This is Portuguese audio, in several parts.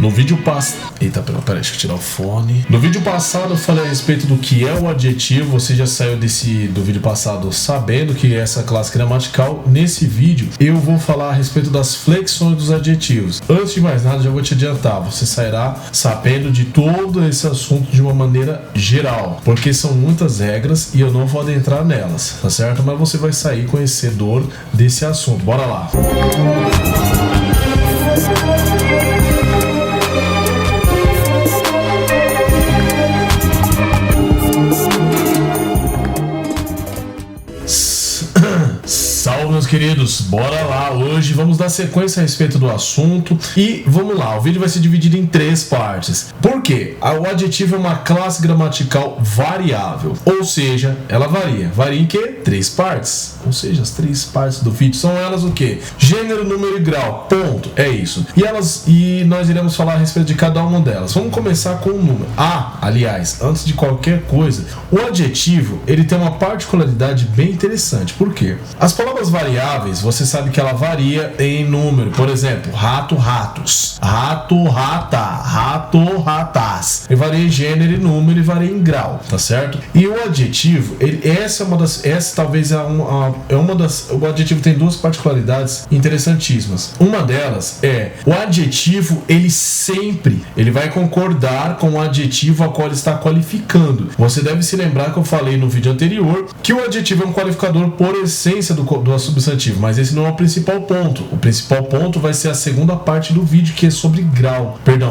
No vídeo passado... Eita, peraí, deixa eu tirar o fone. No vídeo passado eu falei a respeito do que é o adjetivo. Você já saiu do vídeo passado sabendo que é essa classe gramatical. Nesse vídeo eu vou falar a respeito das flexões dos adjetivos. Antes de mais nada, já vou te adiantar. Você sairá sabendo de todo esse assunto de uma maneira geral, porque são muitas regras e eu não vou adentrar nelas, tá certo? Mas você vai sair conhecedor desse assunto. Bora lá! Salve, meus queridos, bora lá. Hoje vamos dar sequência a respeito do assunto e vamos lá, o vídeo vai ser dividido em 3 partes. Por quê? O adjetivo é uma classe gramatical variável, ou seja, ela varia em quê? 3 partes, ou seja, as 3 partes do vídeo são elas o quê? Gênero, número e grau, ponto, é isso. E nós iremos falar a respeito de cada uma delas. Vamos começar com o número. Aliás, antes de qualquer coisa, o adjetivo, ele tem uma particularidade bem interessante. Por quê? As palavras variáveis, você sabe que ela varia em número. Por exemplo, rato, ratos, rato, rata, rato, ratas. Ele varia em gênero e número e varia em grau, tá certo? E o adjetivo, o adjetivo tem 2 particularidades interessantíssimas. Uma delas é, o adjetivo, ele vai concordar com o adjetivo a qual ele está qualificando. Você deve se lembrar que eu falei no vídeo anterior que o adjetivo é um qualificador por essência do substantivo, mas esse não é o principal ponto. O principal ponto vai ser a segunda parte do vídeo, que é sobre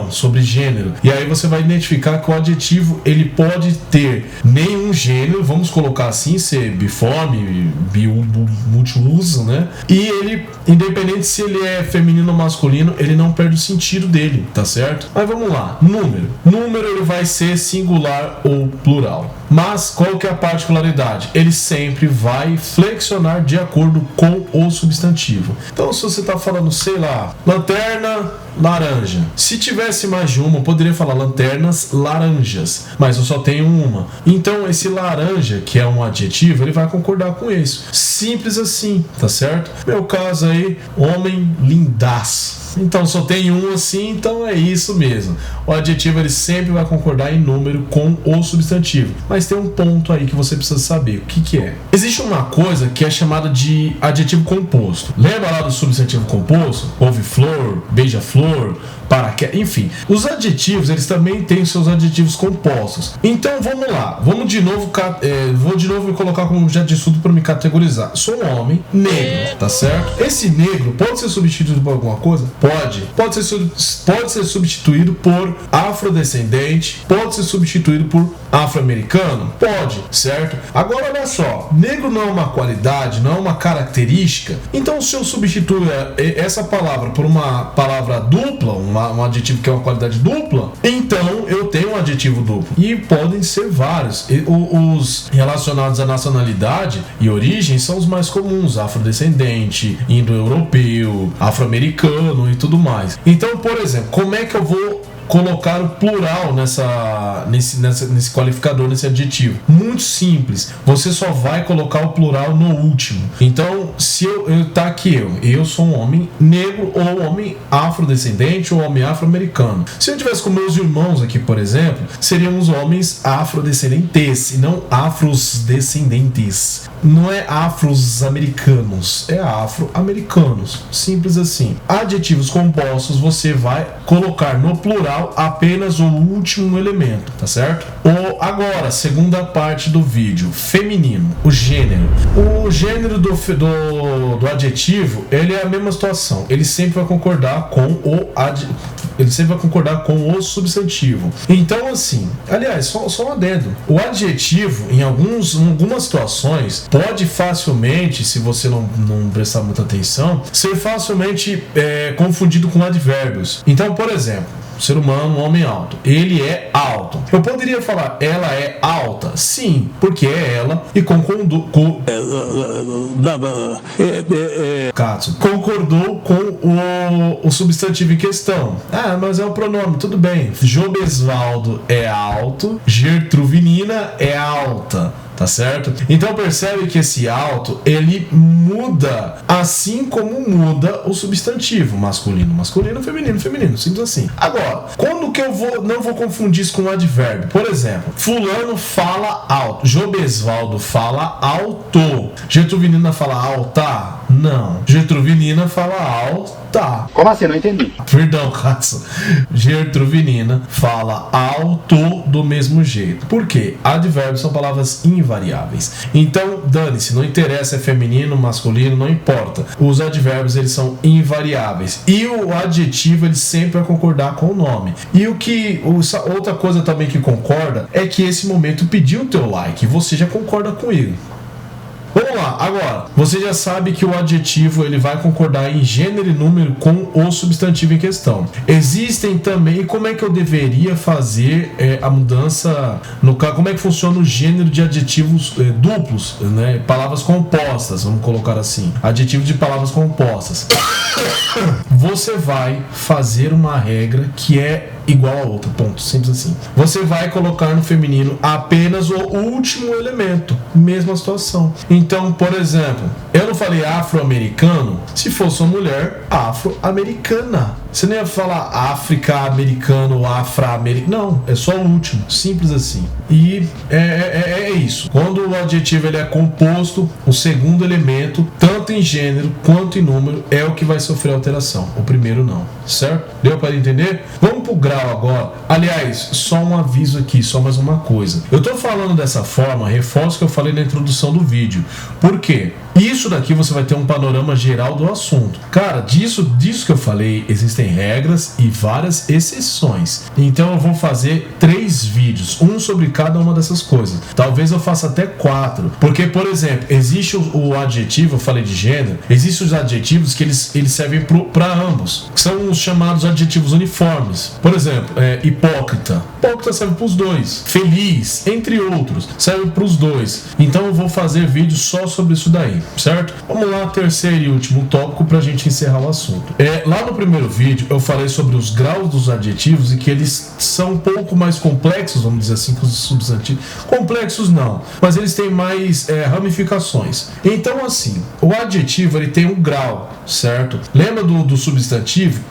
sobre gênero. E aí você vai identificar que o adjetivo, ele pode ter nenhum gênero, vamos colocar assim, ser biforme, multiuso, né? E ele, independente se ele é feminino ou masculino, ele não perde o sentido dele, tá certo? Mas vamos lá, número ele vai ser singular ou plural. Mas qual que é a particularidade? Ele sempre vai flexionar de acordo com o substantivo. Então, se você está falando, sei lá, lanterna laranja. Se tivesse mais de uma, eu poderia falar lanternas laranjas, mas eu só tenho uma. Então, esse laranja, que é um adjetivo, ele vai concordar com isso. Simples assim, tá certo? Meu caso aí, homem lindaz. Então só tem um assim, então é isso mesmo. O adjetivo, ele sempre vai concordar em número com o substantivo. Mas tem um ponto aí que você precisa saber. O que é? Existe uma coisa que é chamada de adjetivo composto. Lembra lá do substantivo composto? Couve-flor, beija-flor, paraquedas, enfim. Os adjetivos, eles também têm seus adjetivos compostos. Então vamos lá. Vou de novo me colocar como objeto de estudo para me categorizar. Sou um homem negro, tá certo? Esse negro pode ser substituído por alguma coisa? Pode ser substituído por afrodescendente, pode ser substituído por afro-americano? Pode, certo? Agora olha só, negro não é uma qualidade, não é uma característica. Então se eu substituir essa palavra por uma palavra dupla, um adjetivo que é uma qualidade dupla, então eu tenho um adjetivo duplo. E podem ser vários. Os relacionados à nacionalidade e origem são os mais comuns: afrodescendente, indo-europeu, afro-americano e tudo mais. Então, por exemplo, como é que eu vou colocar o plural nesse qualificador, nesse adjetivo? Muito simples. Você só vai colocar o plural no último. Então, se tá aqui eu sou um homem negro, ou homem afrodescendente, ou homem afro-americano. Se eu tivesse com meus irmãos aqui, por exemplo, seríamos homens afrodescendentes e não afrodescendentes. Não é afro-americanos, é afro-americanos. Simples assim. Adjetivos compostos, você vai colocar no plural apenas o último elemento, tá certo? Agora, segunda parte do vídeo, feminino, o gênero. O gênero do adjetivo, ele é a mesma situação. Ele sempre vai concordar com o substantivo. Então, assim, aliás, só um adendo. O adjetivo, em algumas situações, pode facilmente, se você não prestar muita atenção, ser facilmente confundido com advérbios. Então, por exemplo, ser humano, um homem alto. Ele é alto. Eu poderia falar, ela é alta? Sim, porque é ela e concordou com o substantivo em questão. Ah, mas é o pronome, tudo bem. Jobesvaldo é alto, Gertruvinina é alta. tá certo? Então percebe que esse alto, ele muda assim como muda o substantivo, masculino, masculino, feminino, feminino, simples assim. Agora, quando que eu não vou confundir isso com um advérbio? Por exemplo, fulano fala alto, Jobesvaldo fala alto, Getruvinina fala alta? Não. Getruvinina fala alta. Como assim? Não entendi. Perdão, Cássio. Getruvinina fala alto do mesmo jeito. Por quê? Advérbios são palavras invariáveis. Então, dane-se, não interessa, é feminino, masculino, não importa. Os advérbios, eles são invariáveis. E o adjetivo, ele sempre vai concordar com o nome. E outra coisa também que concorda é que esse momento pediu o teu like. Você já concorda comigo. Vamos lá, agora, você já sabe que o adjetivo ele vai concordar em gênero e número com o substantivo em questão. Existem também, como é que eu deveria fazer a mudança, no caso, como é que funciona o gênero de adjetivos duplos, né? Palavras compostas, vamos colocar assim, adjetivo de palavras compostas. Você vai fazer uma regra que é igual a outra, ponto, simples assim. Você vai colocar no feminino apenas o último elemento, mesma situação. Então, por exemplo, eu não falei afro-americano, se fosse uma mulher, afro-americana. Você não ia falar África-americano ou Afra-americano, não, é só o último, simples assim. E é isso. Quando o adjetivo ele é composto, o segundo elemento, tanto em gênero quanto em número, é o que vai sofrer alteração. O primeiro não, certo? Deu para entender? Vamos pro grau agora. Aliás, só um aviso aqui, só mais uma coisa. Eu tô falando dessa forma, reforço o que eu falei na introdução do vídeo. Por quê? Isso daqui você vai ter um panorama geral do assunto. Cara, disso que eu falei, existem regras e várias exceções. Então eu vou fazer 3 vídeos, um sobre cada uma dessas coisas. Talvez eu faça até 4. Porque, por exemplo, existe o adjetivo, eu falei de gênero, existem os adjetivos que eles servem para ambos, que são os chamados adjetivos uniformes. Por exemplo, hipócrita. Hipócrita serve para os dois. Feliz, entre outros, serve para os dois. Então eu vou fazer vídeo só sobre isso daí, certo? Vamos lá, terceiro e último tópico pra gente encerrar o assunto. Lá no primeiro vídeo eu falei sobre os graus dos adjetivos e que eles são um pouco mais complexos, vamos dizer assim, que os substantivos. Complexos não, mas eles têm mais ramificações. Então assim, o adjetivo ele tem um grau, certo? Lembra do substantivo?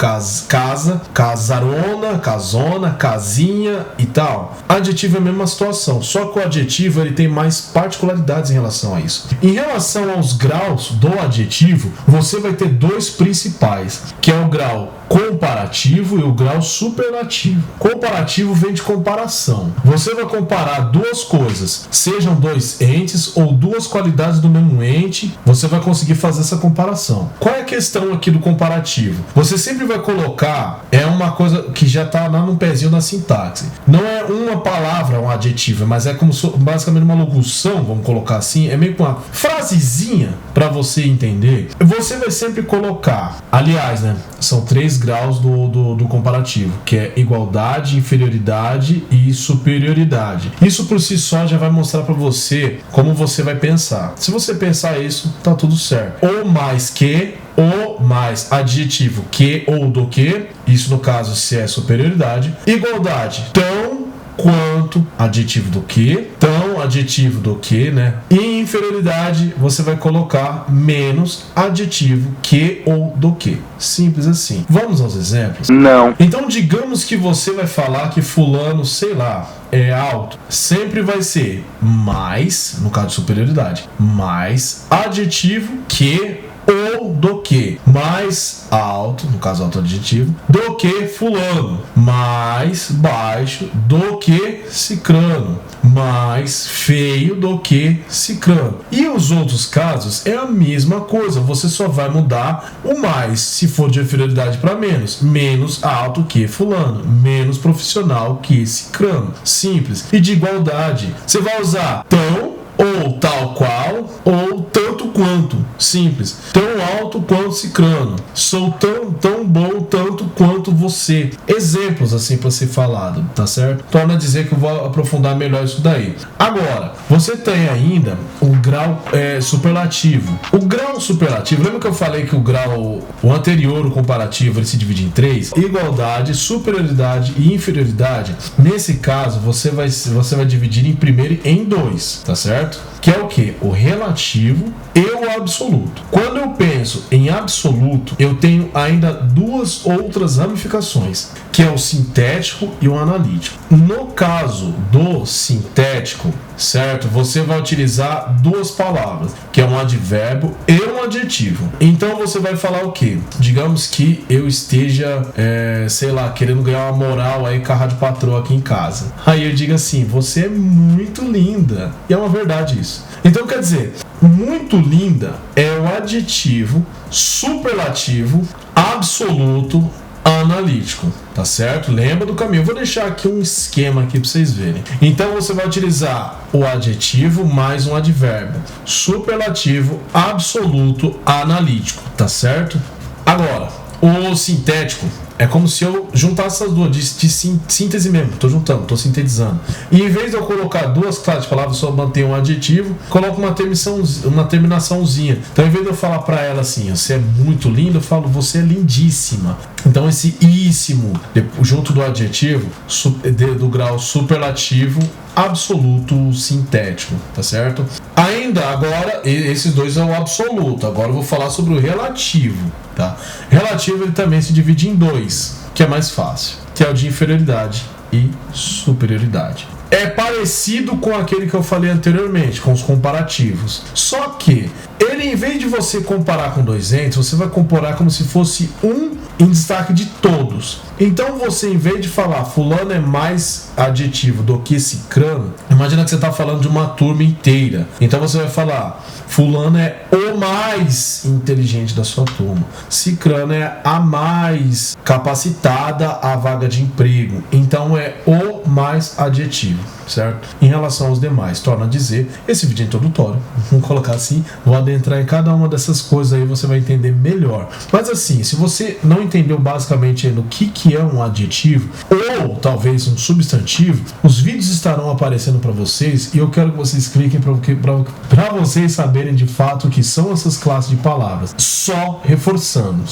Casa, casarona, casona, casinha e tal. Adjetivo é a mesma situação, só que o adjetivo ele tem mais particularidades em relação a isso. Em relação aos graus do adjetivo, você vai ter 2 principais, que é o grau comparativo e o grau superlativo. Comparativo vem de comparação. Você vai comparar 2 coisas, sejam 2 entes ou 2 qualidades do mesmo ente, você vai conseguir fazer essa comparação. Qual é a questão aqui do comparativo? Você sempre vai colocar, uma coisa que já está lá no pezinho da sintaxe. Não é uma palavra, um adjetivo, mas é como basicamente uma locução, vamos colocar assim, é meio que uma frasezinha para você entender. Você vai sempre colocar, aliás, né, são 3 graus do comparativo, que é igualdade, inferioridade e superioridade. Isso por si só já vai mostrar para você como você vai pensar. Se você pensar isso, tá tudo certo. Ou mais que, ou mais adjetivo que ou do que, isso no caso se é superioridade. Igualdade, tão quanto adjetivo do que, tão adjetivo do que, né? E inferioridade você vai colocar menos adjetivo que ou do que. Simples assim. Vamos aos exemplos? Não. Então digamos que você vai falar que fulano, sei lá, é alto. Sempre vai ser mais, no caso de superioridade, mais adjetivo que ou do que, mais alto, no caso alto adjetivo, do que fulano, mais baixo do que cicrano, mais feio do que cicrano. E os outros casos é a mesma coisa, você só vai mudar o mais, se for de inferioridade para menos, menos alto que fulano, menos profissional que cicrano. Simples. E de igualdade, você vai usar tão ou tal qual ou tanto quanto. Simples. Tão alto quanto Cicrano. Sou tão bom tanto quanto você. Exemplos assim para ser falado, tá certo? Torna a dizer que eu vou aprofundar melhor isso daí. Agora, você tem ainda o grau superlativo. O grau superlativo, lembra que eu falei que o anterior, o comparativo, ele se divide em três? Igualdade, superioridade e inferioridade. Nesse caso, você vai dividir em primeiro em dois, tá certo? Que é o que? O relativo e o absoluto. Quando eu penso em absoluto, eu tenho ainda duas outras ramificações, que é o sintético e o analítico. No caso do sintético, certo? Você vai utilizar duas palavras, que é um advérbio e um adjetivo. Então você vai falar o quê? Digamos que eu esteja, sei lá, querendo ganhar uma moral aí com a rádio patroa aqui em casa. Aí eu digo assim, você é muito linda. E é uma verdade isso. Então quer dizer, muito linda é o adjetivo superlativo absoluto analítico, tá certo? Lembra do caminho. Eu vou deixar aqui um esquema aqui para vocês verem. Então você vai utilizar o adjetivo mais um advérbio, superlativo absoluto analítico, tá certo? Agora, o sintético é como se eu juntasse essas duas, de síntese mesmo, tô sintetizando. E em vez de eu colocar duas classes de palavras, só manter um adjetivo, coloco uma terminaçãozinha. Então, em vez de eu falar pra ela assim, você é muito linda, eu falo, você é lindíssima. Então, esse íssimo, junto do adjetivo, do grau superlativo, absoluto sintético, tá certo? Ainda agora, esses dois é o absoluto. Agora eu vou falar sobre o relativo, tá? Relativo, ele também se divide em dois, que é mais fácil, que é o de inferioridade e superioridade. É parecido com aquele que eu falei anteriormente, com os comparativos. Só que ele, em vez de você comparar com dois entes, você vai comparar como se fosse um em destaque de todos. Então você, em vez de falar fulano é mais adjetivo do que cicrano, imagina que você está falando de uma turma inteira. Então você vai falar fulano é o mais inteligente da sua turma. Cicrano é a mais capacitada à vaga de emprego. Então é o mais adjetivo, certo? Em relação aos demais, torna a dizer, esse vídeo é introdutório, vamos colocar assim, vou adentrar em cada uma dessas coisas aí, você vai entender melhor. Mas assim, se você não entendeu basicamente ainda o que é um adjetivo, ou talvez um substantivo, os vídeos estarão aparecendo para vocês e eu quero que vocês cliquem para vocês saberem de fato o que são essas classes de palavras. Só reforçando.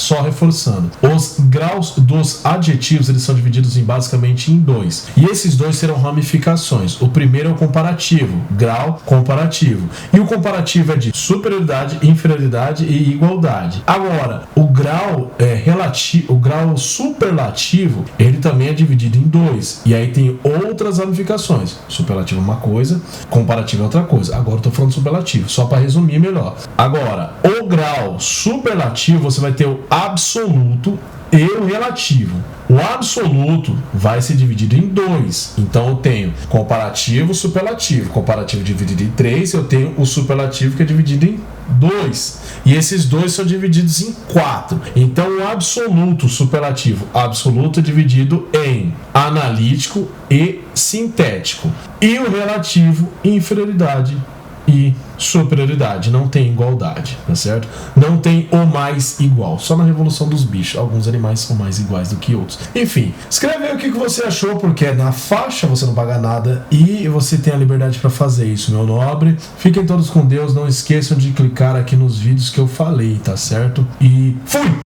Os graus dos adjetivos, eles são divididos basicamente em dois. E esses dois serão ramificações. O primeiro é o comparativo, grau comparativo. E o comparativo é de superioridade, inferioridade e igualdade. Agora, o grau relativo, o grau superlativo, ele também é dividido em dois. E aí tem outras ramificações. Superlativo é uma coisa, comparativo é outra coisa. Agora eu tô falando superlativo, só para resumir melhor. Agora, o grau superlativo, você vai ter o absoluto e o relativo. O absoluto vai ser dividido em dois. Então eu tenho comparativo, superlativo. Comparativo dividido em 3, eu tenho o superlativo que é dividido em 2. E esses dois são divididos em 4. Então o absoluto, superlativo, absoluto é dividido em analítico e sintético. E o relativo, inferioridade e superioridade, não tem igualdade, tá certo? Não tem o mais igual, só na Revolução dos Bichos, alguns animais são mais iguais do que outros. Enfim, escreve aí o que você achou, porque na faixa você não paga nada e você tem a liberdade para fazer isso, meu nobre. Fiquem todos com Deus, não esqueçam de clicar aqui nos vídeos que eu falei, tá certo? E fui!